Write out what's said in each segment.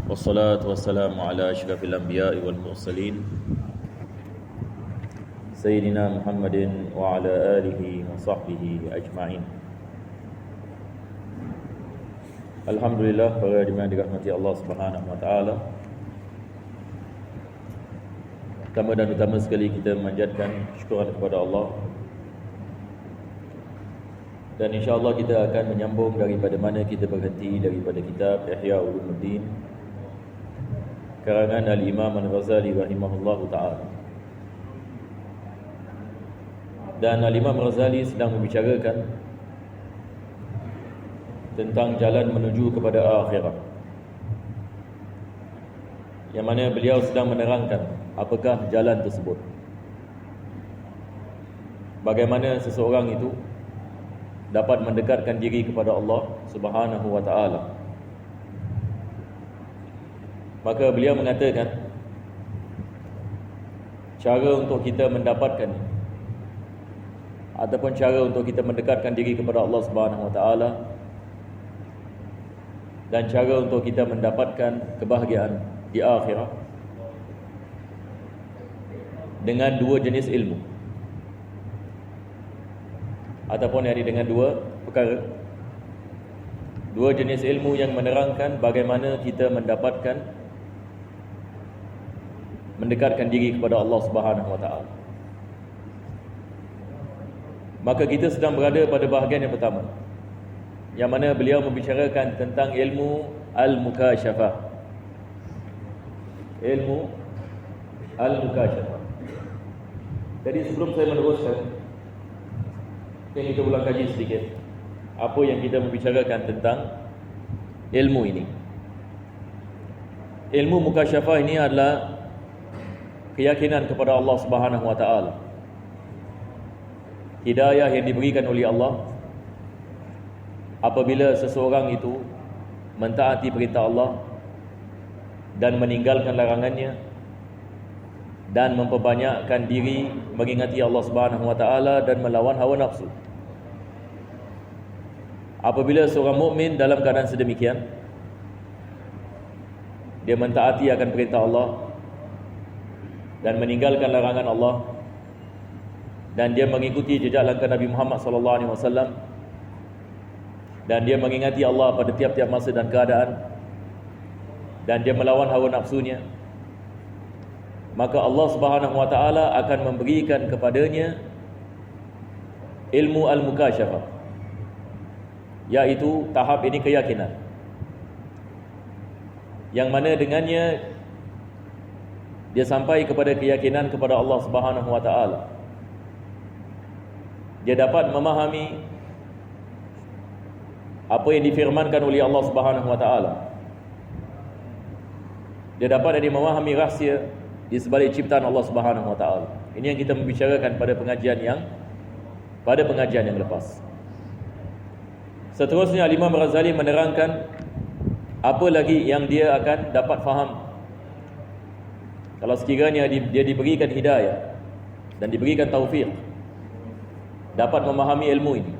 والصلاة والسلام على أشرف الأنبياء والمرسلين سيدنا محمد وعلى آله وصحبه أجمعين. Alhamdulillah, para jemaah dirahmati Allah Subhanahu wa taala. Pertama dan utama sekali kita memanjatkan syukuran kepada Allah. Dan insya-Allah kita akan menyambung daripada mana kita berhenti, daripada kitab Ihya Ulumuddin karangan Al-Imam Al-Ghazali rahimahullahu taala. Dan Al-Imam Al-Ghazali sedang membicarakan tentang jalan menuju kepada akhirat, yang mana beliau sedang menerangkan apakah jalan tersebut, bagaimana seseorang itu dapat mendekatkan diri kepada Allah Subhanahu wa taala. Maka beliau mengatakan cara untuk kita mendapatkan ataupun cara untuk kita mendekatkan diri kepada Allah Subhanahu wa taala dan cara untuk kita mendapatkan kebahagiaan di akhirat dengan dua jenis ilmu, ataupun yakni dengan dua perkara, dua jenis ilmu yang menerangkan bagaimana kita mendekatkan diri kepada Allah Subhanahu wa taala. Maka kita sedang berada pada bahagian yang pertama, yang mana beliau membicarakan tentang ilmu al-mukasyafah. Ilmu al-mukasyafah. Jadi sebelum saya meneruskan, kita ulang kaji sedikit apa yang kita membicarakan tentang ilmu ini. Ilmu mukasyafah ini adalah keyakinan kepada Allah Subhanahu wa taala, hidayah yang diberikan oleh Allah apabila seseorang itu mentaati perintah Allah dan meninggalkan larangannya dan memperbanyakkan diri mengingati Allah Subhanahu wa taala dan melawan hawa nafsu. Apabila seorang mukmin dalam keadaan sedemikian, dia mentaati akan perintah Allah dan meninggalkan larangan Allah, dan dia mengikuti jejak langkah Nabi Muhammad sallallahu alaihi wasallam, dan dia mengingati Allah pada tiap-tiap masa dan keadaan, dan dia melawan hawa nafsunya, maka Allah Subhanahu wa taala akan memberikan kepadanya ilmu al-mukasyafah, iaitu tahap ini keyakinan, yang mana dengannya dia sampai kepada keyakinan kepada Allah Subhanahu wa taala. Dia dapat memahami apa yang difirmankan oleh Allah Subhanahu wa taala. Dia dapat memahami rahsia di sebalik ciptaan Allah Subhanahu wa taala. Ini yang kita membicarakan pada pengajian yang lepas. Seterusnya Imam Ghazali menerangkan apa lagi yang dia akan dapat faham kalau sekiranya dia diberikan hidayah dan diberikan taufik dapat memahami ilmu ini.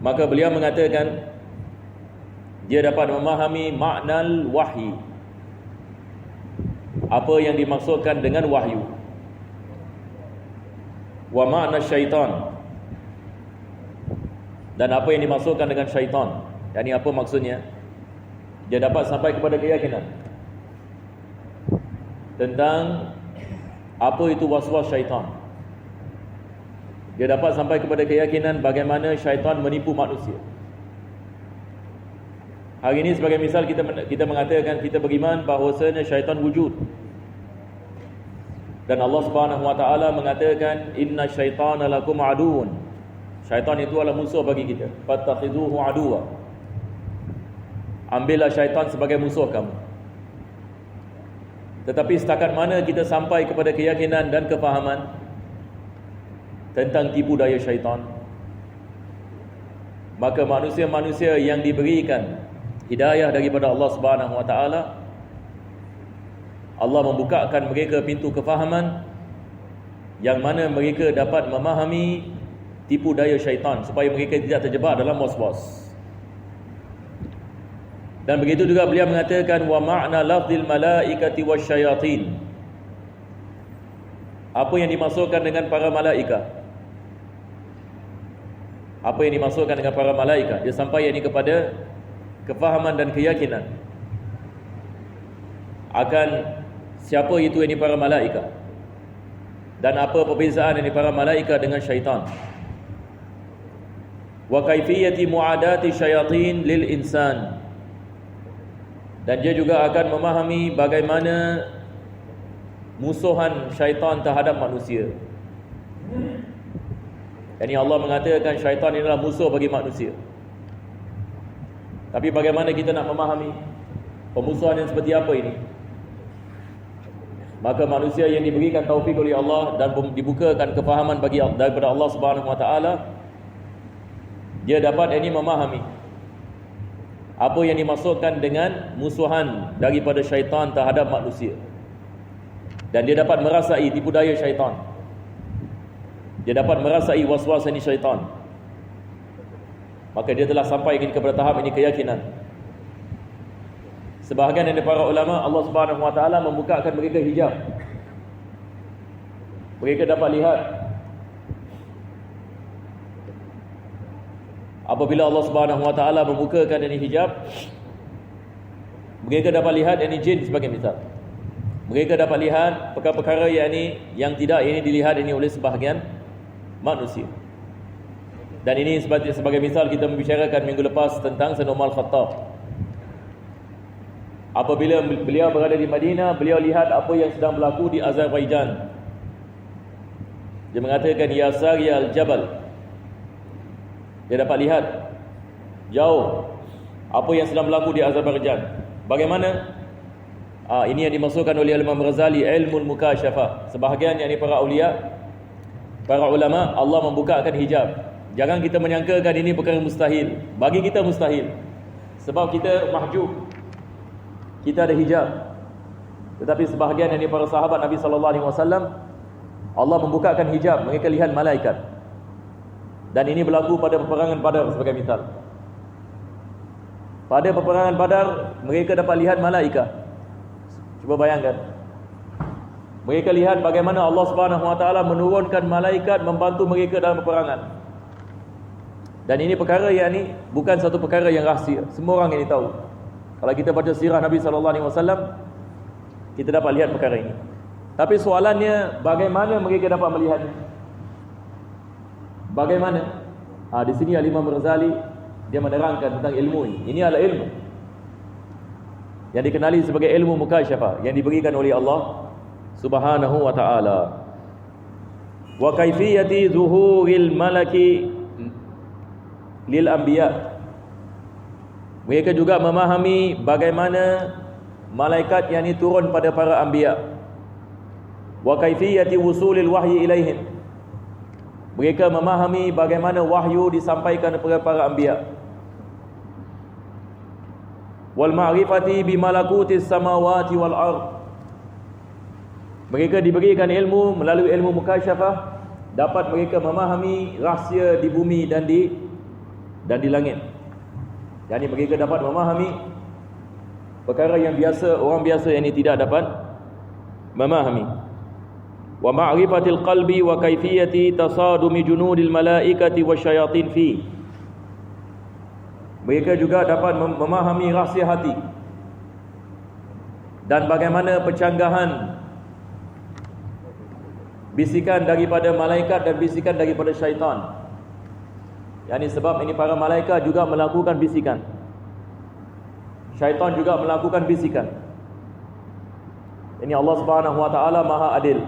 Maka beliau mengatakan dia dapat memahami makna wahyi, apa yang dimaksudkan dengan wahyu, wa makna syaitan, dan apa yang dimaksudkan dengan syaitan, yakni apa maksudnya. Dia dapat sampai kepada keyakinan tentang apa itu waswas syaitan. Dia dapat sampai kepada keyakinan bagaimana syaitan menipu manusia. Hari ini sebagai misal kita mengatakan kita beriman bahawasanya syaitan wujud. Dan Allah Subhanahu wa taala mengatakan inna syaitana lakum aduun. Syaitan itu adalah musuh bagi kita. Fattakhiduhu aduwa. Ambillah syaitan sebagai musuh kamu. Tetapi setakat mana kita sampai kepada keyakinan dan kefahaman tentang tipu daya syaitan, maka manusia-manusia yang diberikan hidayah daripada Allah Subhanahu wa taala, Allah membukakan mereka pintu kefahaman yang mana mereka dapat memahami tipu daya syaitan supaya mereka tidak terjebak dalam was-was. Dan begitu juga beliau mengatakan wa ma'na lafzil malaikati wasyayatin. Apa yang dimaksudkan dengan para malaikat? Apa yang dimaksudkan dengan para malaikat? Dia sampai ini kepada kefahaman dan keyakinan akan siapa itu ini para malaikat dan apa perbezaan ini para malaikat dengan syaitan. Wa kaifiyati muadati syayatin lil insan. Dan dia juga akan memahami bagaimana musuhan syaitan terhadap manusia. Yani Allah mengatakan syaitan adalah musuh bagi manusia. Tapi bagaimana kita nak memahami pemusuhan yang seperti apa ini? Maka manusia yang diberikan taufik oleh Allah dan dibukakan kefahaman bagi daripada Allah Subhanahu Wa Taala, dia dapat ini memahami apa yang dimaksudkan dengan musuhan daripada syaitan terhadap manusia. Dan dia dapat merasai tipu daya syaitan. Dia dapat merasai was-was ini syaitan. Maka dia telah sampai kepada tahap ini keyakinan. Sebahagian dari para ulama, Allah Subhanahu Wa Taala membukakan mereka hijab. Mereka dapat lihat apabila Allah Subhanahu Wa Taala membukakan ini hijab, mereka dapat lihat ini jin sebagai misal. Mereka dapat lihat perkara-perkara yang tidak ini dilihat ini oleh sebahagian manusia. Dan ini sebagai misal kita membicarakan minggu lepas tentang Sayyidina Umar Khattab. Apabila beliau berada di Madinah, beliau lihat apa yang sedang berlaku di Azerbaijan. Dia mengatakan ya Sari al-Jabal. Dia dapat lihat jauh apa yang sedang berlaku di Azerbaijan. Bagaimana? Ini yang dimaksudkan oleh Imam Ghazali, ilmu mukasyafah. Sebahagian yang para aulia, para ulama, Allah membukakan hijab. Jangan kita menyangkakan ini perkara mustahil. Bagi kita mustahil. Sebab kita mahjub. Kita ada hijab. Tetapi sebahagian dari para sahabat Nabi sallallahu alaihi wasallam, Allah membukakan hijab, mereka lihat malaikat. Dan ini berlaku pada peperangan Badar sebagai misal. Pada peperangan Badar, mereka dapat lihat malaikat. Cuba bayangkan. Mereka lihat bagaimana Allah Subhanahu Wa Taala menurunkan malaikat membantu mereka dalam peperangan. Dan ini perkara yang ini bukan satu perkara yang rahsia. Semua orang ini tahu. Kalau kita baca sirah Nabi sallallahu alaihi wasallam, kita dapat lihat perkara ini. Tapi soalannya, bagaimana mereka dapat melihatnya? Bagaimana? Di sini Imam Ghazali dia menerangkan tentang ilmu ini. Ini adalah ilmu yang dikenali sebagai ilmu mukasyafah yang diberikan oleh Allah Subhanahu wa taala. Wa kaifiyati zuhuril malaki lil anbiya. Mereka juga memahami bagaimana malaikat yang turun pada para anbiya. Wa kaifiyati wusulil wahyi ilaihim. Mereka memahami bagaimana wahyu disampaikan kepada para anbiya. Wal ma'rifati bi malakutis samawati wal ard. Mereka diberikan ilmu melalui ilmu mukasyafah, dapat mereka memahami rahsia di bumi dan di langit. Jadi mereka dapat memahami perkara yang biasa orang biasa yang ini tidak dapat memahami. Wa ma'rifatil qalbi wa kaifiyati tasadumi junudil malaikati wasyayatin fi. Mereka juga dapat memahami rahsia hati dan bagaimana pencanggahan bisikan daripada malaikat dan bisikan daripada syaitan. Yani sebab ini para malaikat juga melakukan bisikan, syaitan juga melakukan bisikan. Ini Allah Subhanahu Wa Taala Maha Adil.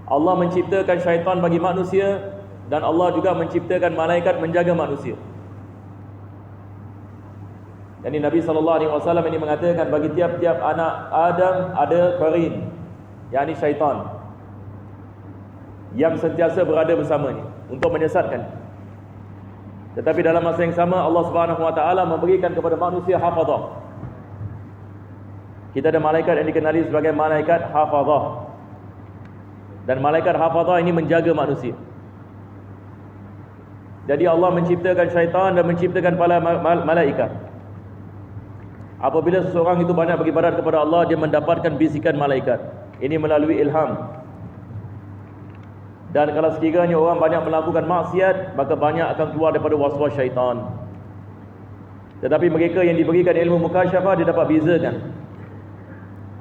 Allah menciptakan syaitan bagi manusia dan Allah juga menciptakan malaikat menjaga manusia. Yani Nabi SAW ini mengatakan bagi tiap-tiap anak Adam ada qarin, yakni syaitan yang sentiasa berada bersamanya untuk menyesatkan. Tetapi dalam masa yang sama Allah Subhanahu Wa Taala memberikan kepada manusia hafazah. Kita ada malaikat yang dikenali sebagai malaikat hafazah. Dan malaikat hafazah ini menjaga manusia. Jadi Allah menciptakan syaitan dan menciptakan para malaikat. Apabila seseorang itu banyak beribadat kepada Allah, dia mendapatkan bisikan malaikat. Ini melalui ilham. Dan kalau sekiranya orang banyak melakukan maksiat, maka banyak akan keluar daripada waswas syaitan. Tetapi mereka yang diberikan ilmu mukasyafah, dia dapat bezakan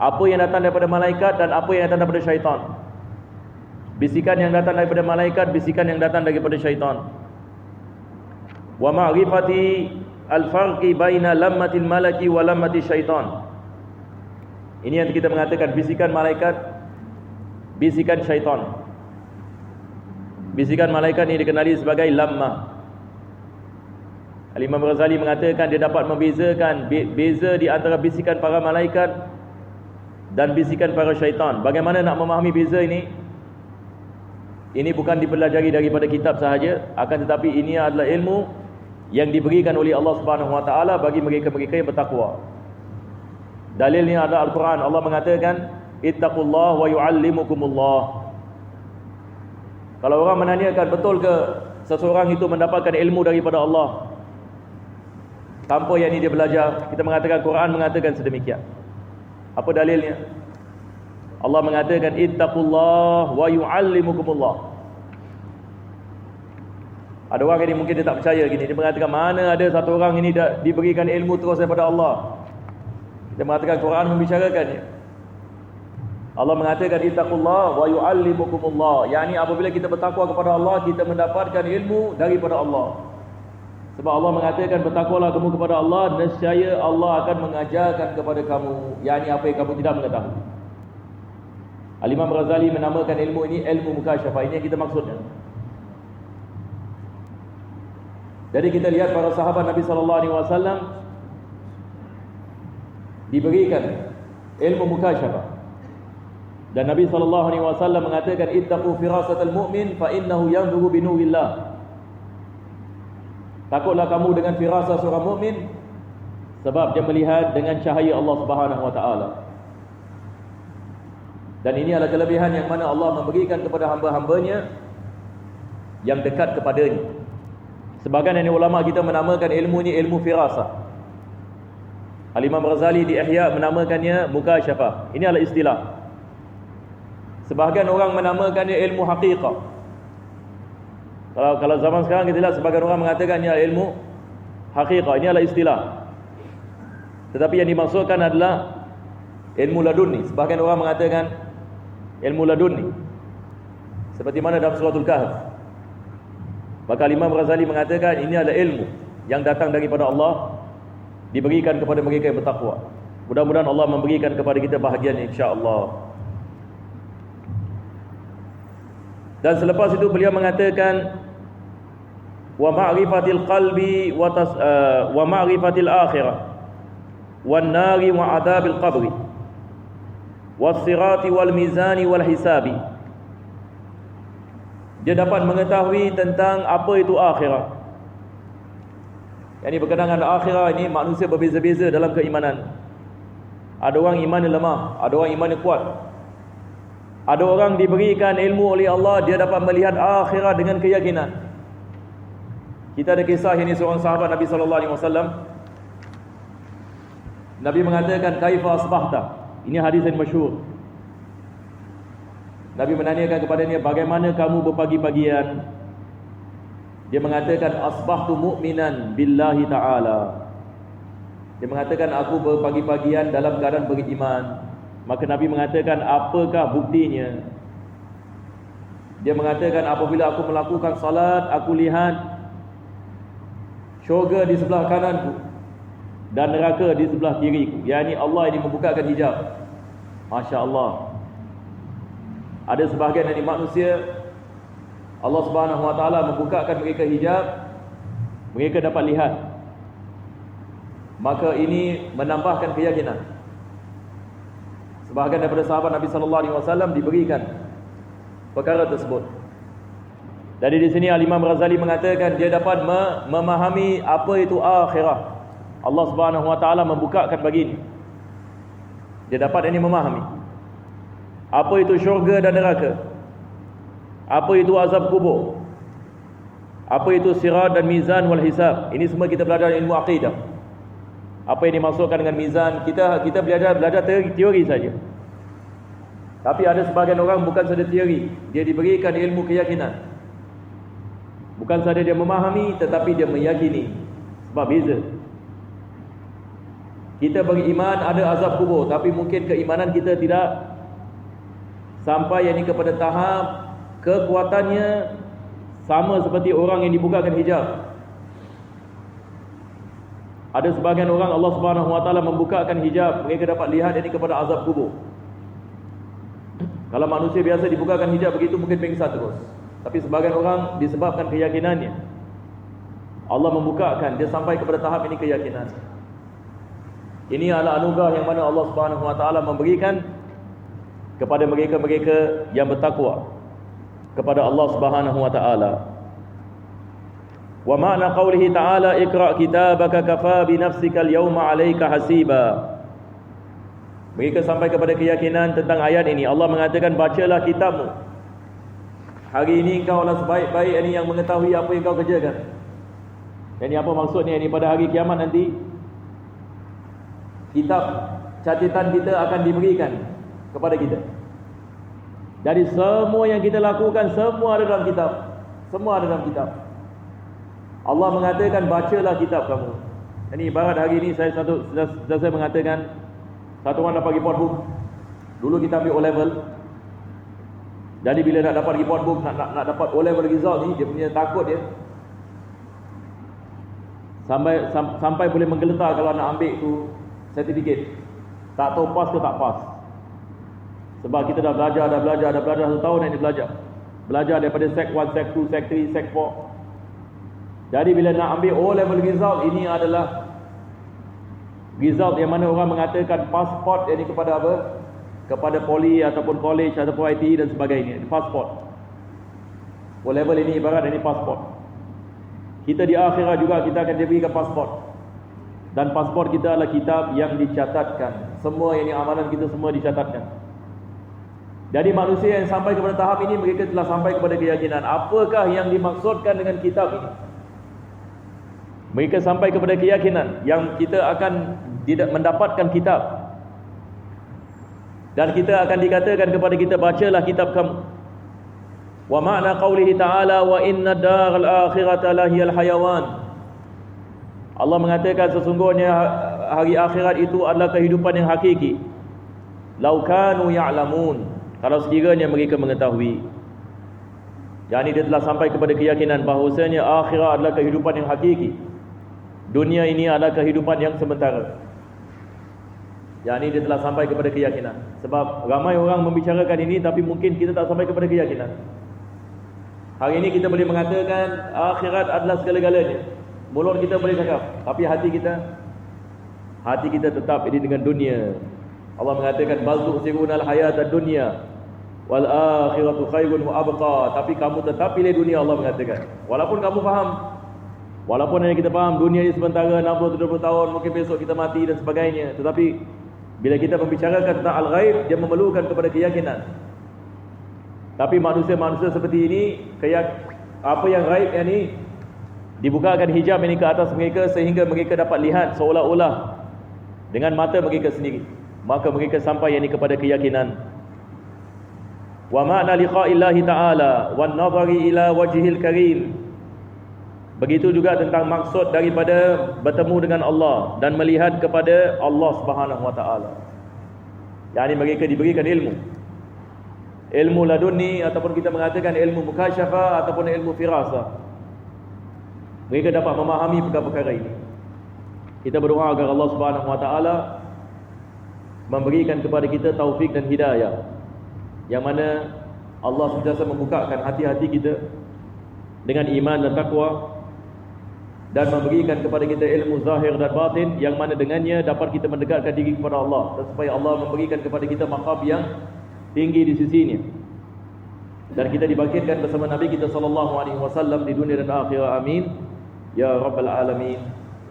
apa yang datang daripada malaikat dan apa yang datang daripada syaitan. Bisikan yang datang daripada malaikat, bisikan yang datang daripada syaitan. Wa ma'rifati al-farqi baina lammatil malaki wa lammati syaitan. Ini yang kita mengatakan bisikan malaikat, bisikan syaitan. Bisikan malaikat ini dikenali sebagai lamma. Al-Imam Ghazali mengatakan dia dapat membezakan beza di antara bisikan para malaikat dan bisikan para syaitan. Bagaimana nak memahami beza ini? Ini bukan dipelajari daripada kitab sahaja, akan tetapi ini adalah ilmu yang diberikan oleh Allah Subhanahu Wa Taala bagi mereka-mereka yang bertakwa. Dalilnya ada Al-Quran. Allah mengatakan, ittaqullah wa yu'allimukumullah. Kalau orang menanyakan betul ke seseorang itu mendapatkan ilmu daripada Allah tanpa yang ini dia belajar, kita mengatakan Quran mengatakan sedemikian. Apa dalilnya? Allah mengatakan ittaqullah wa yu'allimukumullah. Ada orang ini mungkin dia tak percaya gini. Dia mengatakan mana ada satu orang ini diberikan ilmu terus daripada Allah. Dia mengatakan Quran membicarakannya. Allah mengatakan ittaqullah wa yu'allimukumullah. Yani apabila kita bertakwa kepada Allah, kita mendapatkan ilmu daripada Allah. Sebab Allah mengatakan bertakwalah kamu kepada Allah, nescaya Allah akan mengajarkan kepada kamu yakni apa yang kamu tidak mengetahui. Al-Imam Ghazali menamakan ilmu ini ilmu mukasyafah. Ini yang kita maksudnya. Jadi kita lihat para sahabat Nabi sallallahu alaihi wasallam diberikan ilmu mukasyafah. Dan Nabi sallallahu alaihi wasallam mengatakan ittaqu firasatal mu'min fa innahu yanzuru bi nurillah. Takutlah kamu dengan firasah seorang mukmin sebab dia melihat dengan cahaya Allah Subhanahu wa taala. Dan ini adalah kelebihan yang mana Allah memberikan kepada hamba-hambanya yang dekat kepadanya. Sebagian dari ulama kita menamakan ilmu ini ilmu firasah. Al-Imam Ghazali di Ihya menamakannya mukasyafah. Ini adalah istilah. Sebahagian orang menamakannya ilmu haqiqah. Kalau zaman sekarang kita lihat sebagian orang mengatakan ini adalah ilmu haqiqah. Ini adalah istilah. Tetapi yang dimaksudkan adalah ilmu laduni. Sebahagian orang mengatakan ilmu laduni, seperti mana dalam suratul Kahf. Maka Imam Ghazali mengatakan ini adalah ilmu yang datang daripada Allah, diberikan kepada mereka yang bertakwa. Mudah-mudahan Allah memberikan kepada kita bahagian insya-Allah. Dan selepas itu beliau mengatakan wa ma'rifatil qalbi wa ma'rifatil akhirah wan nari wa adabil qabri was sirati wal mizani wal hisabi. Dia dapat mengetahui tentang apa itu akhirat. Yang ini berkenaan dengan akhirat ini manusia berbeza-beza dalam keimanan. Ada orang imannya lemah, ada orang imannya kuat. Ada orang diberikan ilmu oleh Allah, dia dapat melihat akhirat dengan keyakinan. Kita ada kisah ini seorang sahabat Nabi sallallahu alaihi wasallam. Nabi mengatakan kaifa asbahta. Ini hadis yang masyhur. Nabi menanyakan kepadanya bagaimana kamu berpagi-pagian. Dia mengatakan asbahtu mu'minan billahi ta'ala. Dia mengatakan aku berpagi-pagian dalam keadaan beriman. Maka Nabi mengatakan apakah buktinya? Dia mengatakan apabila aku melakukan salat, aku lihat syurga di sebelah kananku dan neraka di sebelah kiriku. Yani Allah ini membukakan hijab. Masya Allah. Ada sebahagian dari manusia Allah Subhanahu Wa Taala membukakan mereka hijab, mereka dapat lihat. Maka ini menambahkan keyakinan. Sebahagian daripada sahabat Nabi sallallahu alaihi wasallam diberikan perkara tersebut. Jadi di sini Al-Imam Ghazali mengatakan dia dapat memahami apa itu akhirah. Allah Subhanahu wa taala membukakan bagi ini. Dia dapat ini memahami apa itu syurga dan neraka. Apa itu azab kubur. Apa itu sirat dan mizan wal hisab. Ini semua kita belajar ilmu akidah. Apa yang dimaksudkan dengan mizan? Kita belajar teori saja. Tapi ada sebahagian orang bukan sahaja teori, dia diberikan ilmu keyakinan. Bukan sahaja dia memahami, tetapi dia meyakini. Sebab beza. Kita beriman ada azab kubur, tapi mungkin keimanan kita tidak sampai yang ini kepada tahap kekuatannya sama seperti orang yang dibukakan hijab. Ada sebahagian orang Allah Subhanahu Wa Taala membukakan hijab, mereka dapat lihat ini kepada azab kubur. Kalau manusia biasa dibukakan hijab begitu mungkin pingsan terus. Tapi sebahagian orang disebabkan keyakinannya, Allah membukakan, dia sampai kepada tahap ini keyakinan. Ini adalah anugerah yang mana Allah Subhanahu Wa Taala memberikan kepada mereka-mereka yang bertakwa kepada Allah Subhanahu Wa Taala. Wa ma'na qawlihi ta'ala iqra' kitabaka kafa bi nafsika al-yawma 'alaika hasiba. Mereka sampai kepada keyakinan tentang ayat ini. Allah mengatakan bacalah kitabmu. Hari ini engkau adalah sebaik-baik ini yang mengetahui apa yang kau kerjakan. Dan ini apa maksudnya ini? Pada hari kiamat nanti kitab catatan kita akan diberikan kepada kita. Dari semua yang kita lakukan, semua ada dalam kitab. Semua ada dalam kitab. Allah mengatakan bacalah kitab kamu. Ini ibarat hari ini saya mengatakan satu orang dapat report book. Dulu kita ambil O-level. Jadi bila nak dapat report book, nak dapat O-level result ni, dia punya takut dia. Sampai boleh menggeletar kalau nak ambil tu sertifikat. Tak tahu pas ke tak pas. Sebab kita dah belajar 1 tahun yang dia belajar. Belajar daripada Sec 1, Sec 2, Sec 3, Sec 4. Jadi bila nak ambil O-level result, ini adalah result yang mana orang mengatakan pasport ini kepada apa? Kepada poli ataupun college ataupun IT dan sebagainya. Pasport. O-level ini ibarat ini pasport. Kita di akhirat juga kita akan diberikan pasport. Dan pasport kita adalah kitab yang dicatatkan. Semua yang amalan kita semua dicatatkan. Jadi manusia yang sampai kepada tahap ini, mereka telah sampai kepada keyakinan. Apakah yang dimaksudkan dengan kitab ini? Mereka sampai kepada keyakinan yang kita akan tidak mendapatkan kitab. Dan kita akan dikatakan kepada kita, bacalah kitab kamu. Wa ma'na qawlihi ta'ala wa inna daral akhirata lahiyal hayawan. Allah mengatakan sesungguhnya hari akhirat itu adalah kehidupan yang hakiki. Lau kanu ya'lamun. Kalau sekiranya mereka mengetahui. Yani dia telah sampai kepada keyakinan bahawasanya akhirat adalah kehidupan yang hakiki. Dunia ini adalah kehidupan yang sementara. Yani dia telah sampai kepada keyakinan. Sebab ramai orang membicarakan ini, tapi mungkin kita tak sampai kepada keyakinan. Hari ini kita boleh mengatakan akhirat adalah segala-galanya. Mulut kita boleh cakap, tapi hati kita tetap ini dengan dunia. Allah mengatakan bal tu'sirunal hayatad dunya wal akhiratu khairun wa abqa. Tapi kamu tetap pilih dunia, Allah mengatakan. Walaupun kamu faham, walaupun yang kita faham dunia ini sementara 60-70 tahun, mungkin besok kita mati dan sebagainya. Tetapi bila kita membicarakan tentang al-ghaib, dia memerlukan kepada keyakinan. Tapi manusia-manusia seperti ini, apa yang ghaib yang ini, dibukakan hijab ini ke atas mereka sehingga mereka dapat lihat seolah-olah dengan mata mereka sendiri. Maka mereka sampai yang ini kepada keyakinan. Wa ma'na liqa'illahi ta'ala wan nazari ila wajhil karim. Begitu juga tentang maksud daripada bertemu dengan Allah dan melihat kepada Allah Subhanahu Wa Taala. Yani mereka diberikan ilmu laduni, ataupun kita mengatakan ilmu mukasyafah ataupun ilmu firasah. Mereka dapat memahami perkara-perkara ini. Kita berdoa agar Allah Subhanahu Wa Taala memberikan kepada kita taufik dan hidayah, yang mana Allah sentiasa membukakan hati-hati kita dengan iman dan takwa, dan memberikan kepada kita ilmu zahir dan batin, yang mana dengannya dapat kita mendekatkan diri kepada Allah, dan supaya Allah memberikan kepada kita maqam yang tinggi di sisinya, dan kita dibangkitkan bersama Nabi kita sallallahu alaihi wasallam di dunia dan akhirat. Amin ya rabbal alamin.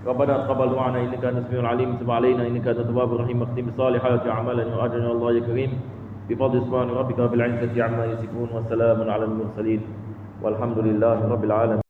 Rabbana taqabbal du'ana innaka antas samiul alim, tub 'alaina innaka antat tawwabur rahim, ikhtim bisalihati a'malana wa ajrina Allah ya karim bi fadli subhana rabbika bil 'izzati 'amma yasifun wa salamun 'alal mursalin walhamdulillahi rabbil alamin.